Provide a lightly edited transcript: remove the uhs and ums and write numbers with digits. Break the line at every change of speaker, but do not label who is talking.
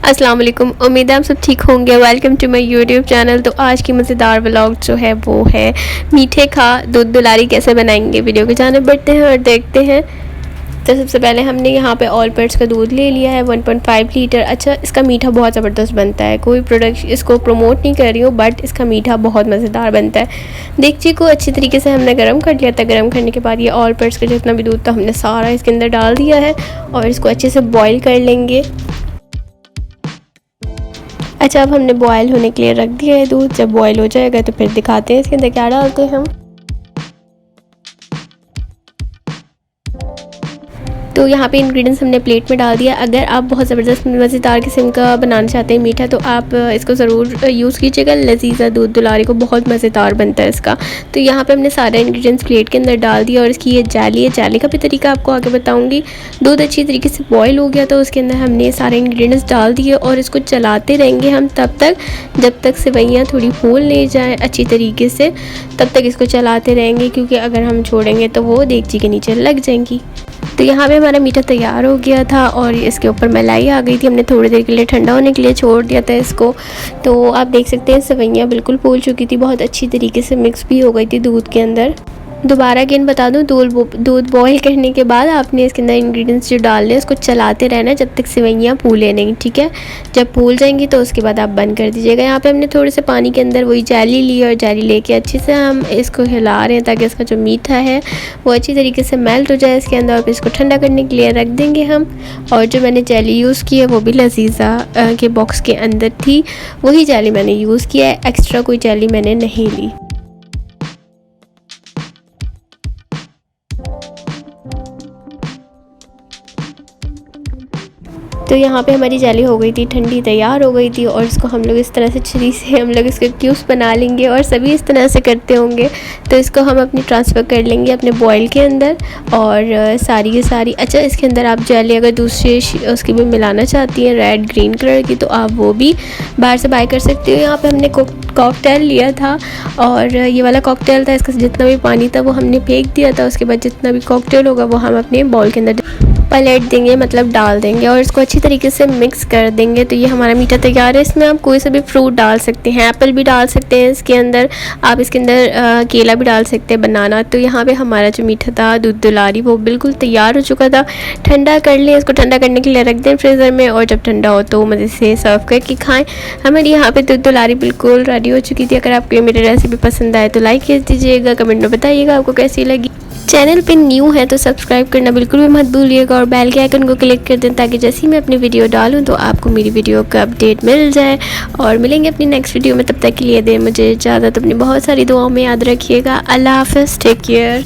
अस्सलाम वालेकुम। उम्मीद है आप सब ठीक होंगे। Welcome to my YouTube channel. तो आज की मज़ेदार व्लॉग जो है वो है मीठे खा दूध दुलारी कैसे बनाएंगे। वीडियो को जाने बढ़ते हैं और देखते हैं। तो सबसे पहले हमने यहाँ पे ऑल पर्ट्स का दूध ले लिया है 1.5 लीटर। अच्छा, इसका मीठा बहुत ज़बरदस्त बनता है। कोई प्रोडक्ट इसको प्रमोट नहीं कर रही हूँ, बट इसका मीठा बहुत मज़ेदार बनता है। देगची को अच्छी तरीके से हमने गर्म कर लिया था। गर्म करने के बाद ये ऑल पर्ट्स का जितना भी दूध था हमने सारा इसके अंदर डाल दिया है और इसको अच्छे से बॉयल कर लेंगे। अच्छा, अब हमने बॉयल होने के लिए रख दिया है दूध। जब बॉयल हो जाएगा तो फिर दिखाते हैं इसके अंदर क्या डालते हैं हम। तो यहाँ पे इंग्रेडिएंट्स हमने प्लेट में डाल दिया। अगर आप बहुत ज़बरदस्त मज़ेदार किस्म का बनाना चाहते हैं मीठा, तो आप इसको ज़रूर यूज़ कीजिएगा। लजीज़ा दूध दुलारी को बहुत मज़ेदार बनता है इसका। तो यहाँ पे हमने सारे इंग्रेडिएंट्स प्लेट के अंदर डाल दिया और इसकी ये जाली है। जाली का भी तरीका आपको आगे बताऊँगी। दूध अच्छी तरीके से बॉयल हो गया तो उसके अंदर हमने सारे इंग्रेडिएंट्स डाल दिए और इसको चलाते रहेंगे हम तब तक जब तक सेवइयाँ थोड़ी फूल नहीं जाए अच्छी तरीके से, तब तक इसको चलाते रहेंगे, क्योंकि अगर हम छोड़ेंगे तो वो देगची के नीचे लग जाएंगी। तो यहाँ पे हमारा मीठा तैयार हो गया था और इसके ऊपर मलाई आ गई थी। हमने थोड़ी देर के लिए ठंडा होने के लिए छोड़ दिया था इसको। तो आप देख सकते हैं सेवइयाँ बिल्कुल फूल चुकी थी, बहुत अच्छी तरीके से मिक्स भी हो गई थी दूध के अंदर। दोबारा अगेन बता दूं, दूध बॉईल करने के बाद आपने इसके अंदर इंग्रेडिएंट्स जो डालने हैं उसको चलाते रहना है जब तक सेवइयाँ फूले नहीं, ठीक है। जब फूल जाएंगी तो उसके बाद आप बंद कर दीजिएगा। यहाँ पे हमने थोड़े से पानी के अंदर वही जेली ली और जेली लेके अच्छे से हम इसको हिला रहे हैं ताकि इसका जो मीठा है वो अच्छी तरीके से मेल्ट हो जाए इसके अंदर। और फिर इसको ठंडा करने के लिए रख देंगे हम। और जो मैंने जेली यूज़ की है वो भी लजीज़ा के बॉक्स के अंदर थी, वही जेली मैंने यूज़ किया है। एक्स्ट्रा कोई जेली मैंने नहीं ली। तो यहाँ पे हमारी जेली हो गई थी ठंडी, तैयार हो गई थी। और इसको हम लोग इस तरह से छुरी से हम लोग इसके क्यूब्स बना लेंगे और सभी इस तरह से करते होंगे। तो इसको हम अपनी ट्रांसफ़र कर लेंगे अपने बॉयल के अंदर और सारी की सारी। अच्छा, इसके अंदर आप जेली अगर दूसरी उसकी भी मिलाना चाहती हैं रेड ग्रीन कलर की, तो आप वो भी बाहर से बाय कर सकते हो। यहाँ पर हमने कॉकटेल लिया था और ये वाला कॉकटेल था। इसका जितना भी पानी था वो हमने फेंक दिया था। उसके बाद जितना भी कॉकटेल होगा वो हम अपने बाउल के अंदर पलट देंगे, मतलब डाल देंगे और इसको अच्छी तरीके से मिक्स कर देंगे। तो ये हमारा मीठा तैयार है। इसमें आप कोई सा भी फ्रूट डाल सकते हैं, एप्पल भी डाल सकते हैं इसके अंदर, आप इसके अंदर केला भी डाल सकते हैं, बनाना। तो यहाँ पे हमारा जो मीठा था दूध दुलारी वो बिल्कुल तैयार हो चुका था। ठंडा कर लें इसको, ठंडा करने के लिए रख दें फ्रीज़र में और जब ठंडा हो तो मज़े से सर्व करके खाएँ। हमारी यहाँ पर दूध दुलारी बिल्कुल रेडी हो चुकी थी। अगर आपको मेरी रेसिपी पसंद आए तो लाइक कर दीजिएगा, कमेंट में बताइएगा आपको कैसी लगी। चैनल पे न्यू है तो सब्सक्राइब करना बिल्कुल भी मत भूलिएगा और बेल के आइकन को क्लिक कर दें ताकि जैसे ही मैं अपनी वीडियो डालूं तो आपको मेरी वीडियो का अपडेट मिल जाए। और मिलेंगे अपनी नेक्स्ट वीडियो में, तब तक के लिए दें मुझे इजाज़त। अपनी बहुत सारी दुआओं में याद रखिएगा। अल्लाह हाफ़िज़, टेक केयर।